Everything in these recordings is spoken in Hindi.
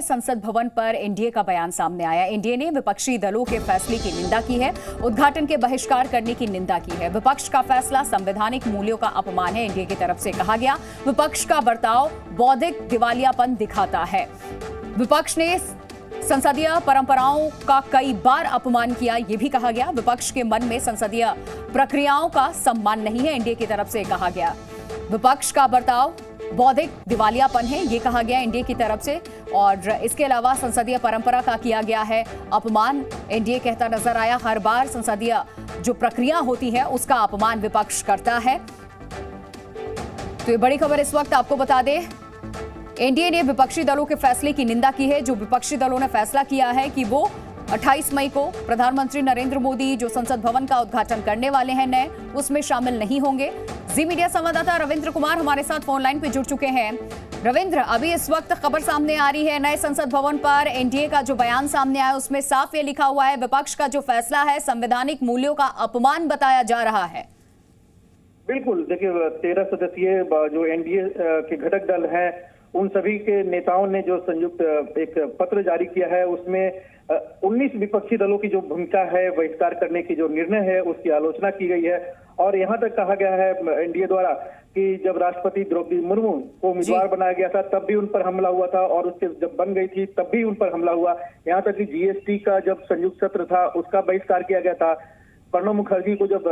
संसद भवन पर एनडीए का बयान सामने आया। एनडीए ने विपक्षी दलों के फैसले की निंदा की है, उद्घाटन के बहिष्कार करने की निंदा की है। विपक्ष का फैसला संवैधानिक मूल्यों का अपमान है, एनडीए की तरफ से कहा गया। विपक्ष का बर्ताव बौद्धिक दिवालियापन दिखाता है। विपक्ष ने संसदीय परंपराओं का कई बार अपमान किया, यह भी कहा गया। विपक्ष के मन में संसदीय प्रक्रियाओं का सम्मान नहीं है, एनडीए की तरफ से कहा गया। विपक्ष का बर्ताव बौद्धिक दिवालियापन है, यह कहा गया एनडीए की तरफ से। और इसके अलावा संसदीय परंपरा का किया गया है अपमान, एनडीए कहता नजर आया। हर बार संसदीय जो प्रक्रिया होती है उसका अपमान विपक्ष करता है। तो ये बड़ी खबर इस वक्त आपको बता दें, एनडीए ने विपक्षी दलों के फैसले की निंदा की है। जो विपक्षी दलों ने फैसला किया है कि वो 28 मई को प्रधानमंत्री नरेंद्र मोदी जो संसद भवन का उद्घाटन करने वाले हैं नए, उसमें शामिल नहीं होंगे। जी मीडिया संवाददाता रविंद्र कुमार हमारे साथ फोन लाइन पे जुड़ चुके हैं। रविंद्र, अभी इस वक्त खबर सामने आ रही है नए संसद भवन पर एनडीए का जो बयान सामने आया उसमें साफ ये लिखा हुआ है विपक्ष का जो फैसला है संवैधानिक मूल्यों का अपमान बताया जा रहा है। बिल्कुल, देखिए 13 सदस्यीय जो एनडीए के घटक दल हैं उन सभी के नेताओं ने जो संयुक्त एक पत्र जारी किया है उसमें 19 विपक्षी दलों की जो भूमिका है बहिष्कार करने की जो निर्णय है उसकी आलोचना की गई है। और यहाँ तक कहा गया है एनडीए द्वारा कि जब राष्ट्रपति द्रौपदी मुर्मू को उम्मीदवार बनाया गया था तब भी उन पर हमला हुआ था और उसके जब बन गई थी तब भी उन पर हमला हुआ। यहाँ तक कि जीएसटी का जब संयुक्त सत्र था उसका बहिष्कार किया गया था। प्रणब मुखर्जी को जब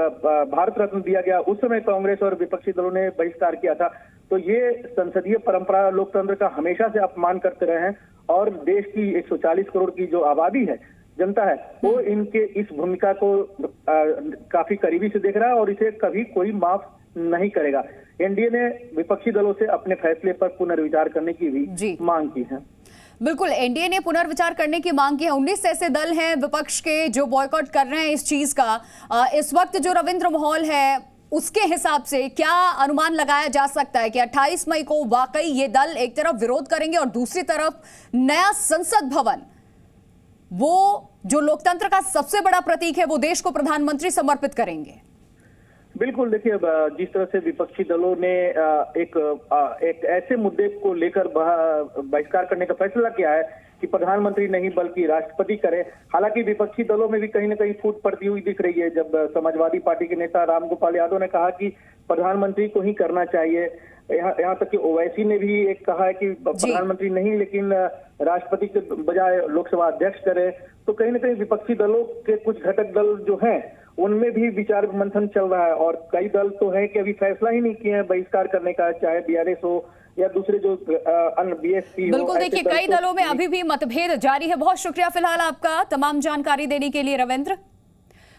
भारत रत्न दिया गया उस समय कांग्रेस और विपक्षी दलों ने बहिष्कार किया था। तो ये संसदीय परंपरा लोकतंत्र का हमेशा से अपमान करते रहे हैं और देश की 140 करोड़ की जो आबादी है, जनता है, वो इनके इस भूमिका को काफी करीबी से देख रहा है और इसे कभी कोई माफ नहीं करेगा। एनडीए ने विपक्षी दलों से अपने फैसले पर पुनर्विचार करने की भी मांग की है। बिल्कुल, एनडीए ने पुनर्विचार करने की मांग की है। 19 ऐसे दल हैं विपक्ष के जो बॉयकॉट कर रहे हैं इस चीज का। इस वक्त जो रविंद्र माहौल है उसके हिसाब से क्या अनुमान लगाया जा सकता है कि 28 मई को वाकई ये दल एक तरफ विरोध करेंगे और दूसरी तरफ नया संसद भवन, वो जो लोकतंत्र का सबसे बड़ा प्रतीक है, वो देश को प्रधानमंत्री समर्पित करेंगे? बिल्कुल, देखिए जिस तरह से विपक्षी दलों ने एक ऐसे मुद्दे को लेकर बहिष्कार करने का फैसला किया है कि प्रधानमंत्री नहीं बल्कि राष्ट्रपति करे। हालांकि विपक्षी दलों में भी कहीं ना कहीं फूट पड़ती हुई दिख रही है। जब समाजवादी पार्टी के नेता रामगोपाल यादव ने कहा कि प्रधानमंत्री को ही करना चाहिए, यहाँ तक कि ओवैसी ने भी एक कहा है कि प्रधानमंत्री नहीं लेकिन राष्ट्रपति के बजाय लोकसभा अध्यक्ष करे। तो कहीं ना कहीं विपक्षी दलों के कुछ घटक दल जो हैं उनमें भी विचार मंथन चल रहा है और कई दल तो है कि अभी फैसला ही नहीं किए हैं बहिष्कार करने का, चाहे बीआरएस हो या दूसरे जो अन्य बीएसपी हो। बिल्कुल, देखिए कई दलों में अभी भी मतभेद जारी है। बहुत शुक्रिया फिलहाल आपका तमाम जानकारी देने के लिए रविंद्र।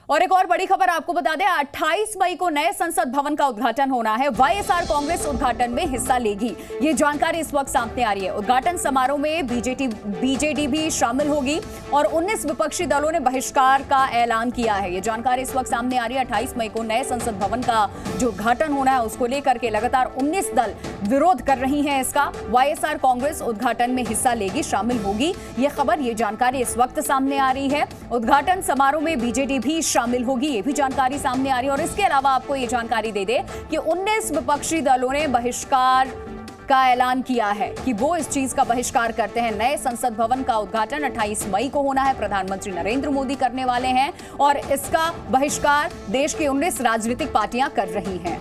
और एक और बड़ी खबर आपको बता दें, 28 मई को नए संसद भवन का उद्घाटन होना है। वाईएसआर कांग्रेस उद्घाटन में हिस्सा लेगी, ये जानकारी इस वक्त सामने आ रही है। उद्घाटन समारोह में बीजेडी भी शामिल होगी और 19 विपक्षी दलों ने बहिष्कार का ऐलान किया है। ये जानकारी इस वक्त सामने आ रही है। 28 मई को नए संसद भवन का जो उद्घाटन होना है उसको लेकर के लगातार 19 दल विरोध कर रही है इसका। वाईएसआर कांग्रेस उद्घाटन में हिस्सा लेगी, शामिल होगी, ये खबर, ये जानकारी इस वक्त सामने आ रही है। उद्घाटन समारोह में बीजेडी भी शामिल होगी, ये भी जानकारी सामने आ रही है। और इसके अलावा आपको ये जानकारी दे दे कि 19 विपक्षी दलों ने बहिष्कार का ऐलान किया है कि वो इस चीज का बहिष्कार करते हैं। नए संसद भवन का उद्घाटन 28 मई को होना है, प्रधानमंत्री नरेंद्र मोदी करने वाले हैं और इसका बहिष्कार देश की 19 राजनीतिक पार्टियां कर रही हैं।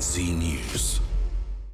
Z News.